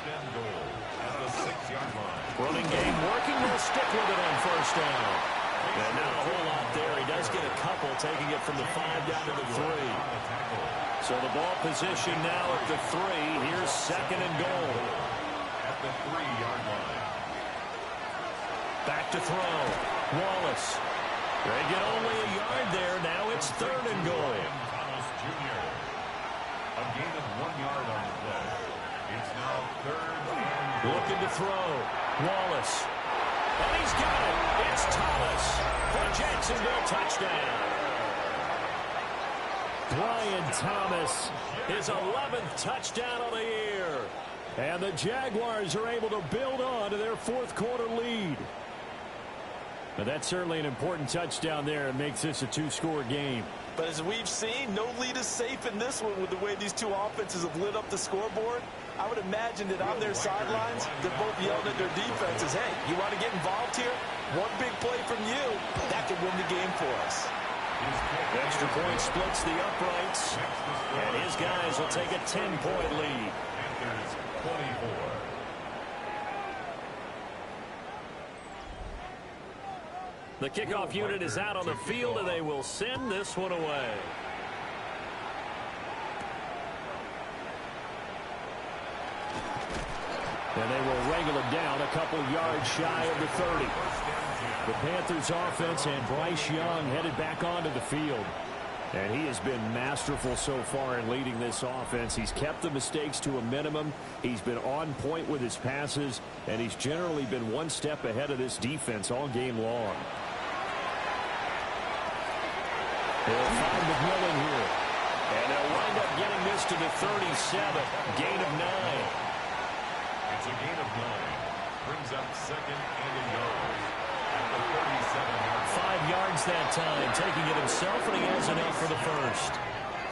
Speaker 1: Running game working. They'll stick with it on first down. And not a whole lot there. He does get a couple, taking it from the 5 down to the 3. So the ball position now at the 3. Here's 2nd and goal.
Speaker 3: At the 3-yard line.
Speaker 1: Back to throw. Wallace. They get only a yard there. Now it's 3rd and goal.
Speaker 3: Thomas Jr. A gain of 1 yard on the play. It's now 3rd and goal.
Speaker 1: Looking to throw. Wallace. And he's got it. It's Thomas for Jacksonville touchdown. Brian Thomas, his 11th touchdown of the year. And the Jaguars are able to build on to their fourth quarter lead. But that's certainly an important touchdown there. It makes this a 2-score game.
Speaker 4: But as we've seen, no lead is safe in this one with the way these two offenses have lit up the scoreboard. I would imagine that on their sidelines, they're both yelling at their defenses, hey, you want to get involved here? One big play from you, that could win the game for us.
Speaker 1: Extra point splits the uprights, and his guys will take a 10-point lead.
Speaker 3: Panthers 24.
Speaker 1: The kickoff unit is out on the field, and they will send this one away. And they will wrangle it down a couple yards shy of the 30. The Panthers offense and Bryce Young headed back onto the field. And he has been masterful so far in leading this offense. He's kept the mistakes to a minimum. He's been on point with his passes, and he's generally been one step ahead of this defense all game long. They'll find McMillan here. And they'll wind up getting this to the 37. Gain of 9.
Speaker 3: It's a gain of 9. Brings up second and a yard. At the 37-yard line.
Speaker 1: 5 yards that time, taking it himself, and he has enough for the first.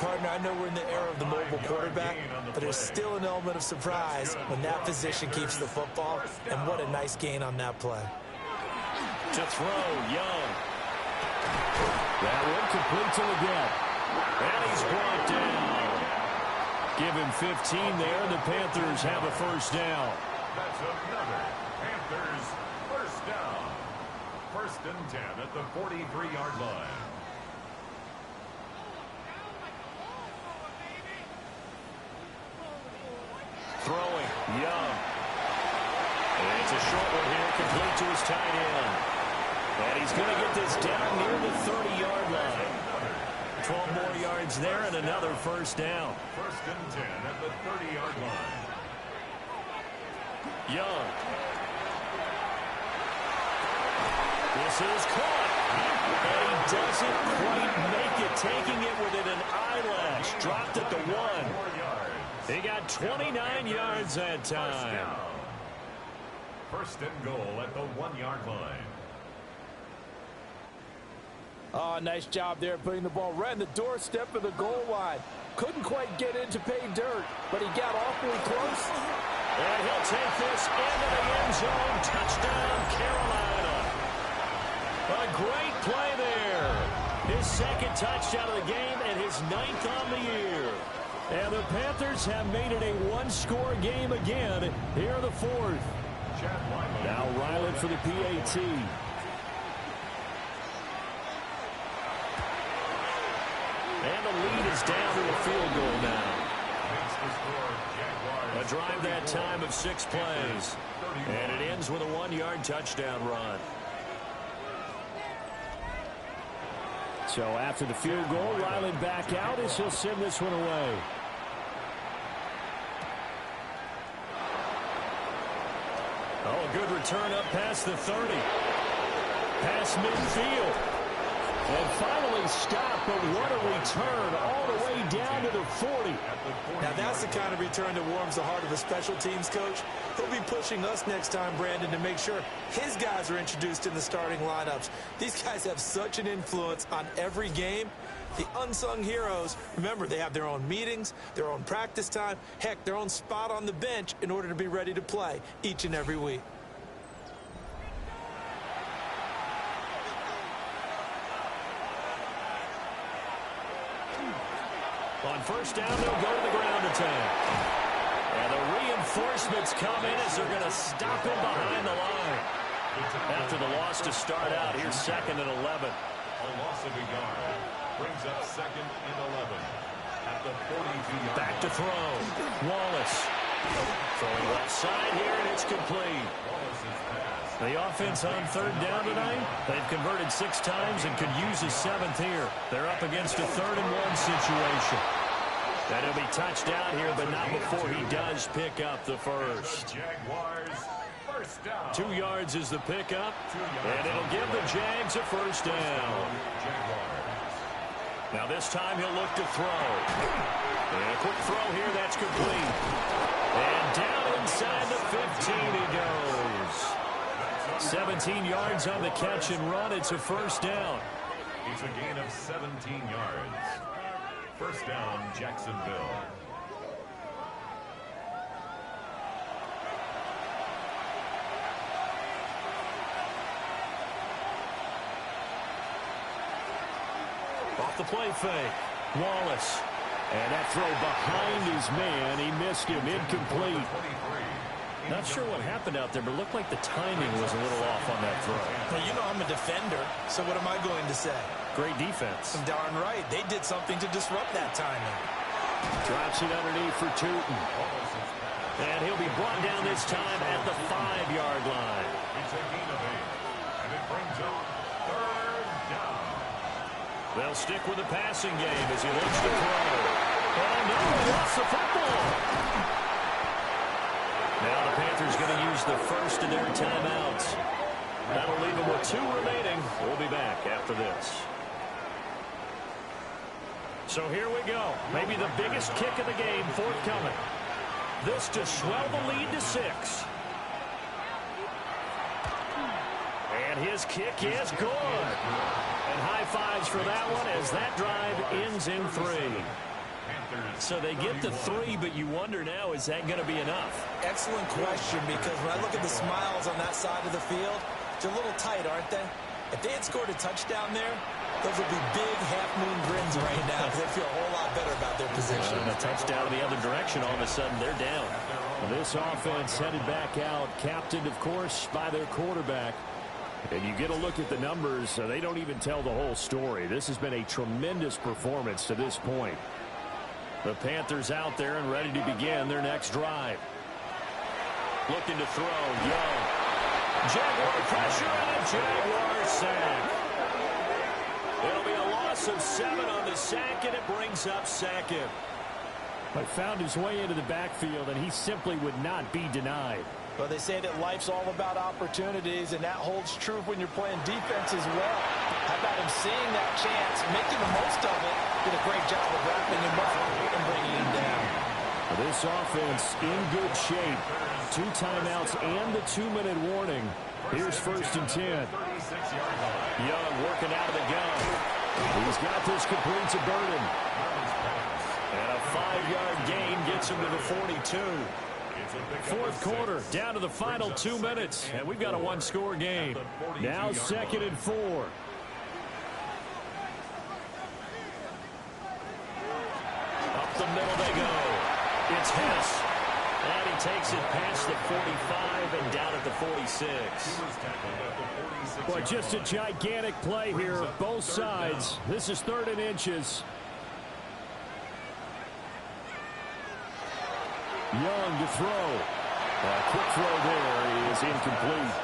Speaker 4: Partner, I know we're in the era of the mobile quarterback, but there's still an element of surprise when that position keeps the football, and what a nice gain on that play.
Speaker 1: To throw, Young. That one complete to Leggett. And he's brought down. Give him 15 there, and the Panthers have a first down.
Speaker 3: That's another Panthers first down. First and 10 at the 43-yard line.
Speaker 1: Throwing, Young. And it's a short one here, complete to his tight end. And he's going to get this down near the 30-yard line. 12 more yards there and another first down.
Speaker 3: First and 10 at the 30-yard line.
Speaker 1: Young. This is caught. And he doesn't quite make it, taking it within an eyelash. Dropped at the 1.
Speaker 3: 4 yards.
Speaker 1: He got 29 yards that
Speaker 3: First
Speaker 1: time.
Speaker 3: down. First and goal at the 1-yard line.
Speaker 2: Oh, nice job there putting the ball right in the doorstep of the goal line. Couldn't quite get in to pay dirt, but he got awfully close.
Speaker 1: And he'll take this into the end zone. Touchdown, Carolina. A great play there. His second touchdown of the game and his 9th on the year. And the Panthers have made it a one-score game again here in the 4th.
Speaker 3: Chad Ryland.
Speaker 1: Now Ryland for the PAT. And the lead is down to a field goal now.
Speaker 3: Makes the score. Jaguars.
Speaker 1: A drive that time of 6 plays. And it ends with a 1-yard touchdown run. So after the field goal, Ryland back out as he'll send this one away. Oh, a good return up past the 30. Past midfield. And finally stopped, but what a return all the way down to the 40.
Speaker 4: Now that's the kind of return that warms the heart of a special teams coach. He'll be pushing us next time, Brandon, to make sure his guys are introduced in the starting lineups. These guys have such an influence on every game. The unsung heroes, remember, they have their own meetings, their own practice time, heck, their own spot on the bench in order to be ready to play each and every week.
Speaker 1: On first down, they'll go to the ground attack. And the reinforcements come in as they're going to stop him behind the line. After the loss to start out, here's 2nd and 11.
Speaker 3: A loss of a yard. Brings up 2nd and 11. At the 42-yard
Speaker 1: Back to throw. Wallace. Throwing left side here, and it's complete.
Speaker 3: Wallace's pass.
Speaker 1: The offense on 3rd down tonight, they've converted 6 times and could use a 7th here. They're up against a 3rd and 1 situation. And he'll be touched out here, but not before he does pick up the first.
Speaker 3: Jaguars first down.
Speaker 1: 2 yards is the pickup,
Speaker 3: 2 yards.
Speaker 1: and it'll give the Jags a first down.
Speaker 3: Jaguars.
Speaker 1: Now this time he'll look to throw. And a quick throw here, that's complete. And down inside the 15 he goes. 17 yards on the catch and run. It's a first down.
Speaker 3: It's a gain of 17 yards. First down, Jacksonville.
Speaker 1: Off the play fake. Wallace. And that throw behind his man. He missed him. Incomplete. Not sure what happened out there, but it looked like the timing was a little off on that throw.
Speaker 2: Well, you know I'm a defender, so what am I going to say?
Speaker 1: Great defense.
Speaker 2: Darn right. They did something to disrupt that timing.
Speaker 1: Drops it underneath for Tootin. And he'll be brought down this time at the 5-yard line.
Speaker 3: It's a gain of 8. And it brings up third down.
Speaker 1: They'll stick with the passing game as he looks to throw. Oh, no, he lost the football. Now the Panthers going to use the first of their timeouts. That'll leave them with 2 remaining. We'll be back after this. So here we go. Maybe the biggest kick of the game forthcoming. This to swell the lead to 6. And his kick is good. And high fives for that one as that drive ends in 3. So they get the 3, but you wonder now, is that going to be enough?
Speaker 2: Excellent question, because when I look at the smiles on that side of the field, they're a little tight, aren't they? If they had scored a touchdown there, those would be big half-moon grins right now because they feel a whole lot better about their position.
Speaker 1: And a touchdown the other direction, all of a sudden they're down. This offense headed back out, captained, of course, by their quarterback. And you get a look at the numbers, they don't even tell the whole story. This has been a tremendous performance to this point. The Panthers out there and ready to begin their next drive. Looking to throw, Young. Jaguar pressure and a Jaguar sack. It'll be a loss of 7 on the sack, and it brings up Sackett. But found his way into the backfield, and he simply would not be denied.
Speaker 2: Well, they say that life's all about opportunities, and that holds true when you're playing defense as well. How about him seeing that chance, making the most of it, did a great job of wrapping him up and bringing him down.
Speaker 1: This offense in good shape. 2 timeouts and the 2-minute warning. Here's 1st and 10. Young working out of the gun. He's got this complete to Burden. And a 5-yard gain gets him to the 42. 4th quarter, down to the final 2 minutes, and we've got a 1-score game. Now 2nd and 4. Up the middle they go. It's Hess. And he takes it past the 45 and down at the 46. Boy, just a gigantic play here, both sides. This is 3rd and inches. Young to throw. A quick throw there is incomplete.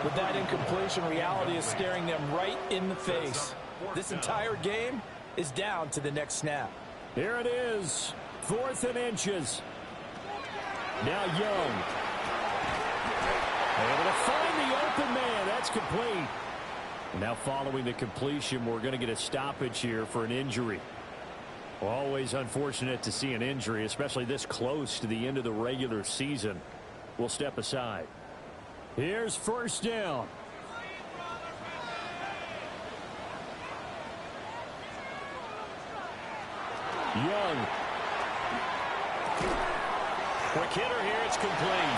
Speaker 2: With that incompletion, reality is staring them right in the face. This entire game is down to the next snap.
Speaker 1: Here it is, 4th and inches. Now Young. Able to find the open man. That's complete. Now following the completion, we're going to get a stoppage here for an injury. Always unfortunate to see an injury, especially this close to the end of the regular season. We'll step aside. Here's 1st down. Young. Quick hitter here, it's complete.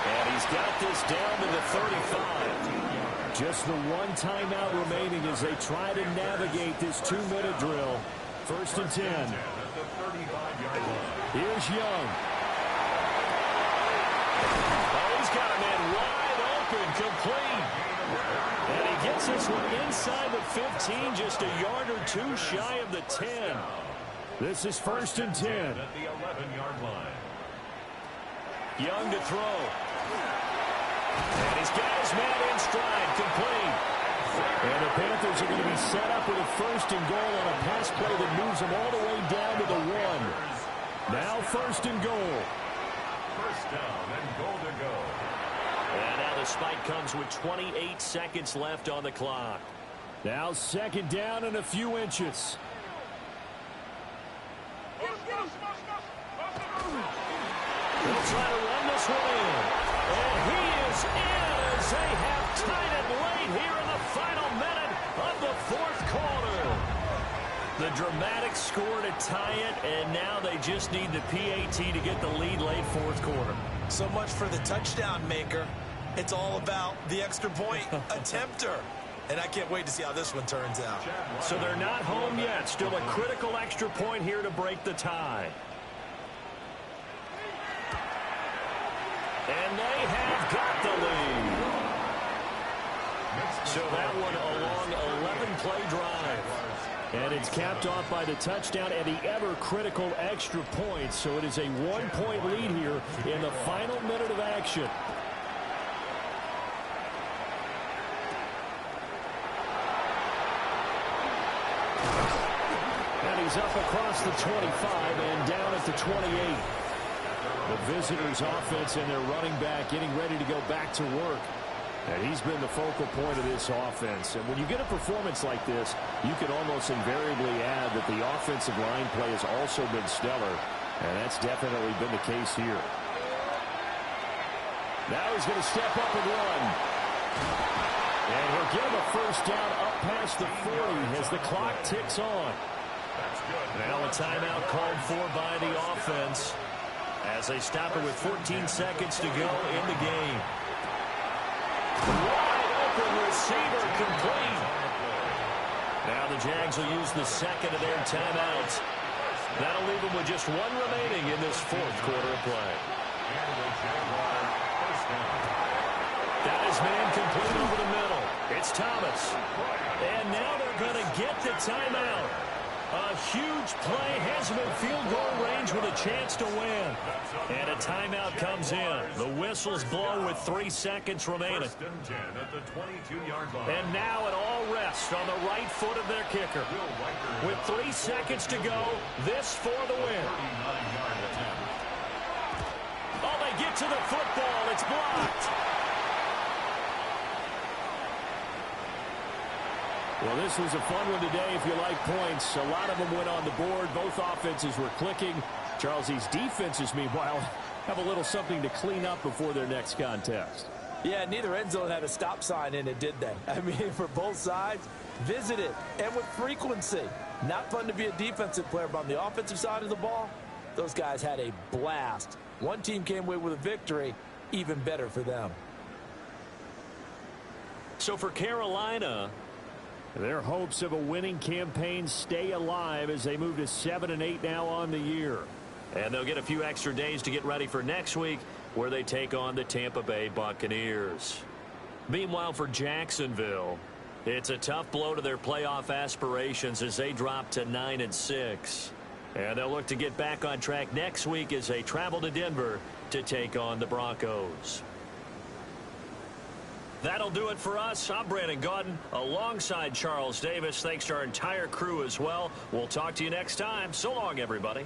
Speaker 1: And he's got this down to the 35. Just the 1 timeout remaining as they try to navigate this 2-minute drill. 1st and 10. Here's Young. Oh, he's got a man wide open, complete. And he gets this one inside the 15, just a yard or 2 shy of the 10. This is 1st and 10.
Speaker 3: At the 11-yard line.
Speaker 1: Young to throw. And he's got his man in stride, complete. And the Panthers are going to be set up with a 1st and goal on a pass play that moves them all the way down to the 1. Now 1st and goal.
Speaker 3: 1st down and goal to go.
Speaker 1: And now the spike comes with 28 seconds left on the clock. Now 2nd down and a few inches. They'll try to run this one in. And he is in as they have tied it late here in the final minute of the 4th quarter. The dramatic score to tie it, and now they just need the PAT to get the lead late 4th quarter.
Speaker 2: So much for the touchdown maker. It's all about the extra point attempter.
Speaker 4: and I can't wait to see how this one turns out.
Speaker 1: So they're not home yet. Still a critical extra point here to break the tie. And they have got the lead. So that one a long 11-play drive. And it's capped off by the touchdown and the ever-critical extra point. So it is a 1-point lead here in the final minute of action. And he's up across the 25 and down at the 28. The visitors' offense and their running back getting ready to go back to work. And he's been the focal point of this offense. And when you get a performance like this, you can almost invariably add that the offensive line play has also been stellar. And that's definitely been the case here. Now he's going to step up and run. And he'll get him a first down up past the 40 as the clock ticks on. Now a timeout called for by the offense as they stop it with 14 seconds to go in the game. Wide open receiver complete. Now the Jags will use the second of their timeouts. That'll leave them with just one remaining in this fourth quarter of play. That has been incomplete over the middle. It's Thomas. And now they're going to get the timeout. A huge play has him in field goal range with a chance to win. And a timeout comes in. The whistles blow with 3 seconds remaining. And now it all rests on the right foot of their kicker. With 3 seconds to go, this for the win. Oh, they get to the football. It's blocked. Well, this was a fun one today if you like points. A lot of them went on the board. Both offenses were clicking. Charles, these defenses, meanwhile, have a little something to clean up before their next contest.
Speaker 2: Yeah, neither end zone had a stop sign in it, did they? I mean, for both sides, visited and with frequency. Not fun to be a defensive player, but on the offensive side of the ball, those guys had a blast. One team came away with a victory, even better for them.
Speaker 1: So for Carolina, their hopes of a winning campaign stay alive as they move to 7-8 now on the year. And they'll get a few extra days to get ready for next week, where they take on the Tampa Bay Buccaneers. Meanwhile, for Jacksonville, it's a tough blow to their playoff aspirations as they drop to 9-6. And they'll look to get back on track next week as they travel to Denver to take on the Broncos. That'll do it for us. I'm Brandon Gaudin alongside Charles Davis. Thanks to our entire crew as well. We'll talk to you next time. So long, everybody.